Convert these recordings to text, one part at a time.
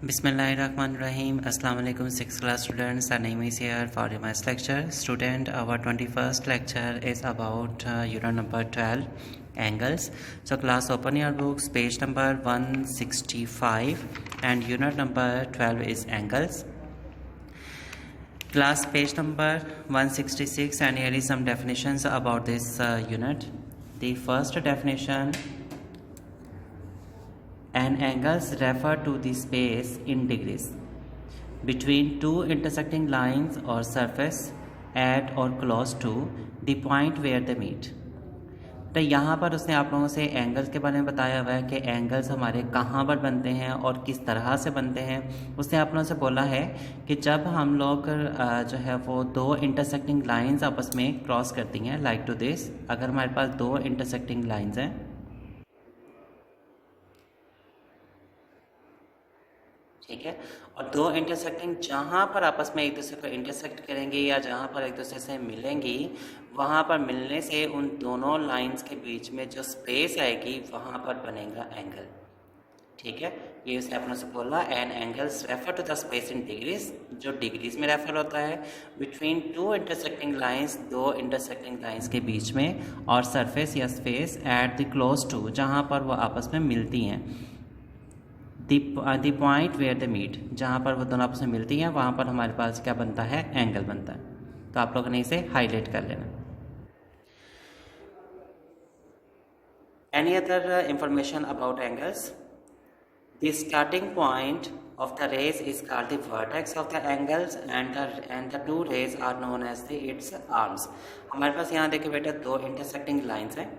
Bismillahirrahmanirrahim. Assalamu alaikum 6th class students. Our name is here for your maths lecture. Student, our 21st lecture is about unit number 12, angles. So class, open your books, page number 165, and unit number 12 is angles. Class, page number 166, and here is some definitions about this unit. The first definition: an angles refer to the space in degrees between two intersecting lines or surface at or close to the point where they meet. तो यहाँ पर उसने आप लोगों से angles के बारे में बताया हुआ है कि एंगल्स हमारे कहाँ पर बनते हैं और किस तरह से बनते हैं। उसने आप लोगों से बोला है कि जब हम लोग जो है वो दो इंटरसेक्टिंग लाइंस आपस में क्रॉस करती हैं, लाइक टू दिस। अगर हमारे पास दो इंटरसेक्टिंग लाइंस हैं, ठीक है, और दो इंटरसेक्टिंग जहाँ पर आपस में एक दूसरे को इंटरसेक्ट करेंगे या जहाँ पर एक दूसरे से मिलेंगी, वहाँ पर मिलने से उन दोनों लाइंस के बीच में जो स्पेस आएगी वहाँ पर बनेगा एंगल। ठीक है, ये उसने अपने से बोला, an angles refer to the space in degrees, जो डिग्रीज में रेफर होता है, बिटवीन टू इंटरसेक्टिंग लाइंस, दो इंटरसेक्टिंग लाइंस के बीच में, और सरफेस या space at the close to, जहाँ पर वो आपस में मिलती हैं। The point where the meet, जहाँ पर वो दोनों आपस में मिलती हैं वहाँ पर हमारे पास क्या बनता है, एंगल बनता है। तो आप लोगों ने इसे हाईलाइट कर लेना। Any other information about angles? The starting point of the rays is called the vertex of the angles and the two rays are known as the its arms. हमारे पास यहाँ देखिए बेटा दो इंटरसेक्टिंग लाइंस हैं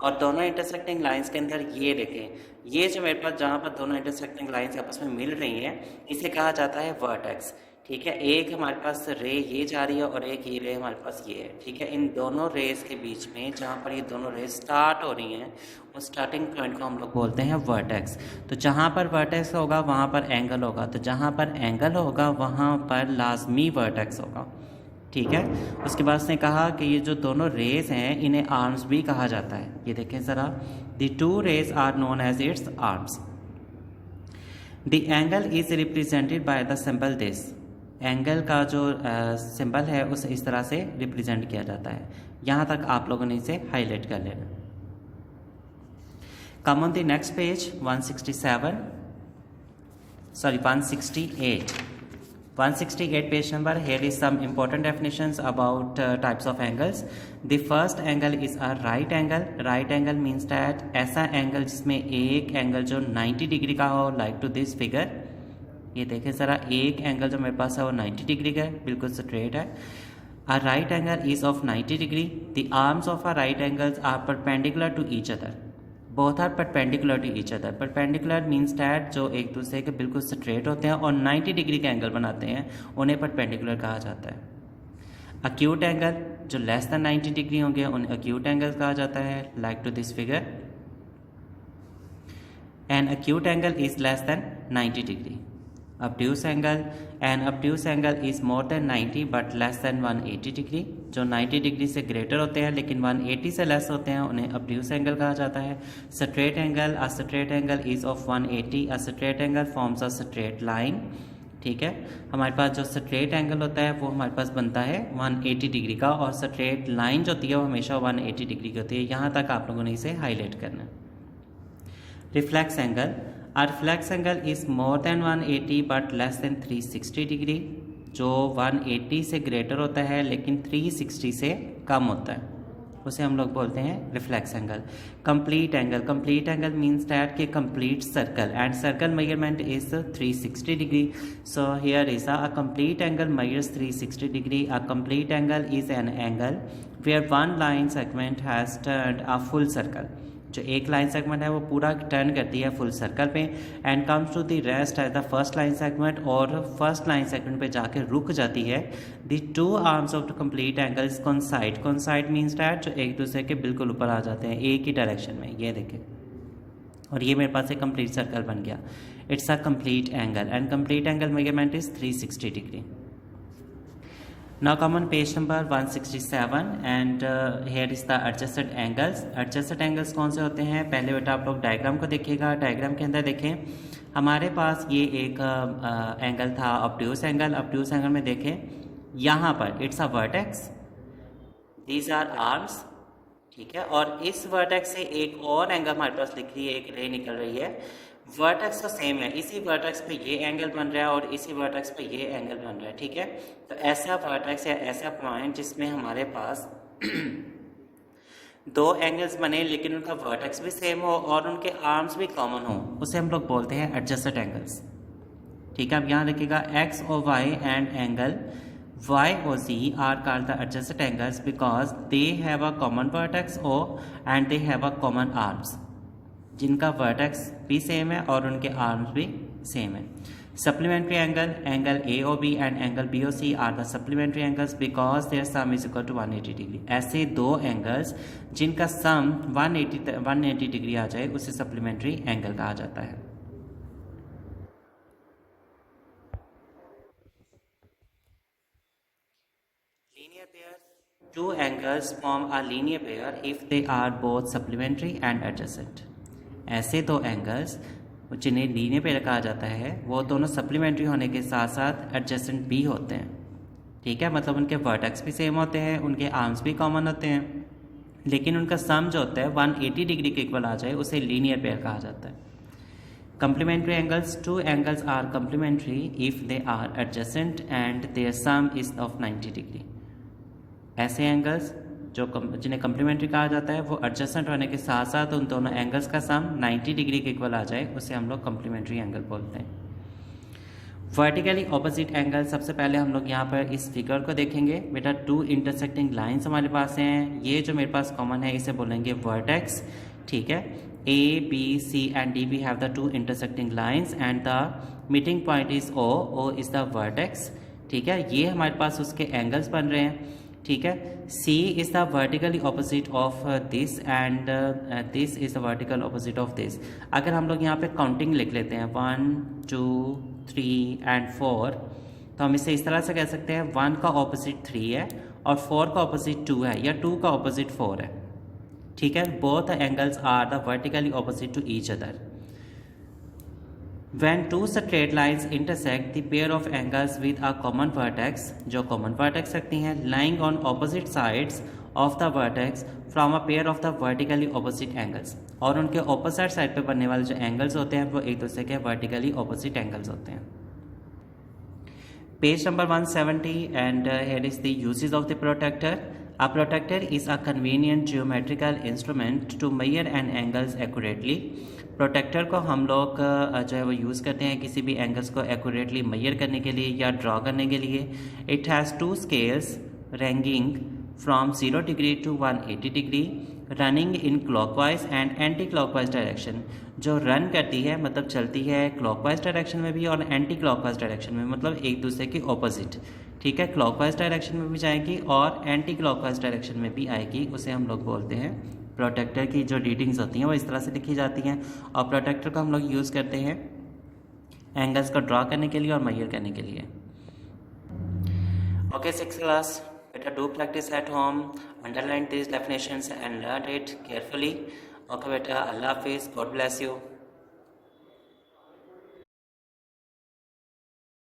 और दोनों इंटरसेक्टिंग लाइंस के अंदर ये देखें, ये जो मेरे पास जहाँ पर दोनों इंटरसेक्टिंग लाइंस आपस में मिल रही हैं, इसे कहा जाता है वर्टेक्स। ठीक है, एक हमारे पास रे ये जा रही है और एक ये रे हमारे पास ये है। ठीक है, इन दोनों रेस के बीच में जहाँ पर ये दोनों रेस स्टार्ट हो रही हैं, उस स्टार्टिंग पॉइंट को हम लोग बोलते हैं वर्टेक्स। तो जहाँ पर वर्टेक्स होगा वहाँ पर एंगल होगा, तो जहाँ पर एंगल होगा वहाँ पर लाजमी वर्टेक्स होगा। ठीक है, उसके बाद उसने कहा कि ये जो दोनों रेस हैं इन्हें आर्म्स भी कहा जाता है। ये देखें ज़रा, the two rays are known as its arms. The angle is represented by the symbol this, angle का जो सिंबल है उसे इस तरह से रिप्रेजेंट किया जाता है। यहाँ तक आप लोगों ने इसे हाईलाइट कर लेना। Come on the next page 168 page number. Here is some important definitions about types of angles. The first angle is a right angle. Right angle means that ऐसा एंगल जिसमें एक एंगल जो 90 डिग्री का हो, like to this figure. ये देखें ज़रा, एक एंगल जो मेरे पास है वो 90 डिग्री का है, बिल्कुल स्ट्रेट है। A right angle is of 90 degree. The arms of a right angles are perpendicular to each other. Both are perpendicular to each other. Perpendicular means that जो एक दूसरे के बिल्कुल स्ट्रेट होते हैं और 90 डिग्री के एंगल बनाते हैं, उन्हें परपेंडिकुलर कहा जाता है। अक्यूट एंगल जो लेस दैन 90 डिग्री होंगे उन्हें अक्यूट एंगल कहा जाता है, like to this figure. An acute angle is less than 90 degree. obtuse angle, an obtuse angle is more than 90 but less than 180 degree. जो 90 डिग्री से greater होते हैं लेकिन 180 से लेस होते हैं उन्हें obtuse एंगल कहा जाता है। Straight angle, a straight angle is of 180, a straight angle forms a straight line। ठीक है, हमारे पास जो स्ट्रेट एंगल होता है वो हमारे पास बनता है 180 डिग्री का, और स्ट्रेट लाइन जो होती है वो हमेशा 180 डिग्री की होती है। यहाँ तक आप लोगों ने इसे हाईलाइट करना है। Reflex angle, a reflex angle is more than 180 but less than 360 degree. जो 180 से ग्रेटर होता है लेकिन 360 से कम होता है, उसे हम लोग बोलते हैं reflex angle. Complete angle, complete angle means that कि complete circle, and circle measurement is 360 degree. So here is a complete angle measures 360 degree. A complete angle is an angle where one line segment has turned a full circle, जो एक line segment है वो पूरा turn करती है full circle पे, and comes to the rest as the first line segment, और first line segment पे जाके रुक जाती है। The two arms of the complete angles coincide, coincide means that जो एक दूसरे के बिल्कुल ऊपर आ जाते हैं एक ही डायरेक्शन में। ये देखें, और ये मेरे पास एक कंप्लीट सर्कल बन गया। It's a complete angle and complete angle measurement is 360 degree. Now come on page number 167 and here is the adjusted angles. Adjusted angles कौन से होते हैं? पहले बेटा आप लोग डायग्राम को देखिएगा। डायग्राम के अंदर देखें, हमारे पास ये एक एंगल था ऑब्ट्यूस एंगल। ऑब्ट्यूस एंगल में देखें यहाँ पर it's a vertex, these are arms, ठीक है। और इस वर्टेक्स से एक और एंगल हमारे पास लिख रही है, एक रे निकल रही है। वर्टेक्स तो सेम है, इसी वर्टेक्स पे ये एंगल बन रहा है और इसी वर्टेक्स पे ये एंगल बन रहा है, ठीक है। तो ऐसा वर्टेक्स या ऐसा पॉइंट जिसमें हमारे पास दो एंगल्स बने लेकिन उनका वर्टेक्स भी सेम हो और उनके आर्म्स भी कॉमन हो, उसे हम लोग बोलते हैं एडजस्टेड एंगल्स, ठीक है। अब यहाँ देखिएगा एक्स और Y and angle y or z are called the adjacent angles because they have a common vertex O and they have a common arms, जिनका vertex भी सेम है और उनके arms भी सेम है। Supplementary angle, angle AOB and angle BOC are the supplementary angles because their sum is equal to 180 degree। ऐसे दो angles जिनका sum 180 डिग्री आ जाए उसे supplementary angle कहा जाता है। Two angles form a linear pair if they are both supplementary and adjacent। ऐसे दो एंगल्स जिन्हें लीनियर पेयर कहा जाता है वो दोनों सप्लीमेंट्री होने के साथ साथ एडजेसेंट भी होते हैं, ठीक है। मतलब उनके वर्टेक्स भी सेम होते हैं, उनके आर्म्स भी कॉमन होते हैं, लेकिन उनका सम जो होता है 180 डिग्री के इक्वल आ जाए उसे लीनियर पेयर कहा जाता है। Complementary angles, two angles are complementary if they are adjacent and their sum is of 90 degree. ऐसे एंगल्स जो जिन्हें कम्प्लीमेंट्री कहा जाता है वो एडजस्टेंट होने के साथ साथ उन दोनों एंगल्स का सम 90 डिग्री के इक्वल आ जाए उसे हम लोग कम्प्लीमेंट्री एंगल बोलते हैं। वर्टिकली ऑपोजिट एंगल, सबसे पहले हम लोग यहाँ पर इस फिगर को देखेंगे। बेटा टू इंटरसेक्टिंग लाइंस हमारे पास हैं, ये जो मेरे पास कॉमन है इसे बोलेंगे वर्टेक्स, ठीक है। A, B, C and D we have the two intersecting lines and the meeting point is O, O is the vertex, ठीक है। ये हमारे पास उसके एंगल्स बन रहे हैं, ठीक है। C is the vertically opposite of this and this is the vertical opposite of this। अगर हम लोग यहाँ पे काउंटिंग लिख लेते हैं 1 2 3 and 4 तो हम इसे इस तरह से कह सकते हैं 1 का ऑपोजिट 3 है और 4 का ऑपोजिट 2 है या 2 का ऑपोजिट 4 है, ठीक है। Both angles are the vertically opposite to each other. When two straight lines intersect, the pair of angles with a common vertex, जो common vertex रखती हैं, lying on opposite sides of the vertex from a pair of the vertically opposite angles, और उनके opposite side पे बनने वाले जो angles होते हैं वो एक दूसरे के vertically opposite angles होते हैं। Page number 170 and here is the uses of the protractor। A protractor is a convenient geometrical instrument to measure an angles accurately। Protractor को हम लोग जो है वो यूज़ करते हैं किसी भी एंगल्स को एक्यूरेटली मेजर करने के लिए या ड्रॉ करने के लिए। It has two scales ranking from 0 degree to 180 degree, running in clockwise and anti clockwise direction. जो रन करती है मतलब चलती है क्लॉकवाइज डायरेक्शन में भी और एंटी क्लॉकवाइज डायरेक्शन में, मतलब एक दूसरे के ऑपोजिट, ठीक है। क्लॉकवाइज डायरेक्शन में भी जाएगी और एंटी क्लॉकवाइज डायरेक्शन में भी आएगी, उसे हम लोग बोलते हैं प्रोटेक्टर। की जो रीडिंग्स होती हैं वो इस तरह से लिखी जाती हैं और प्रोटेक्टर को हम लोग यूज़ करते हैं एंगल्स को ड्रॉ करने के लिए और मेजर करने के लिए। ओके 6th क्लास, बेटा do practice at home, underline this definitions and learn it carefully. Okay बेटा, अल्लाह हाफिज़, गॉड ब्लेस यू।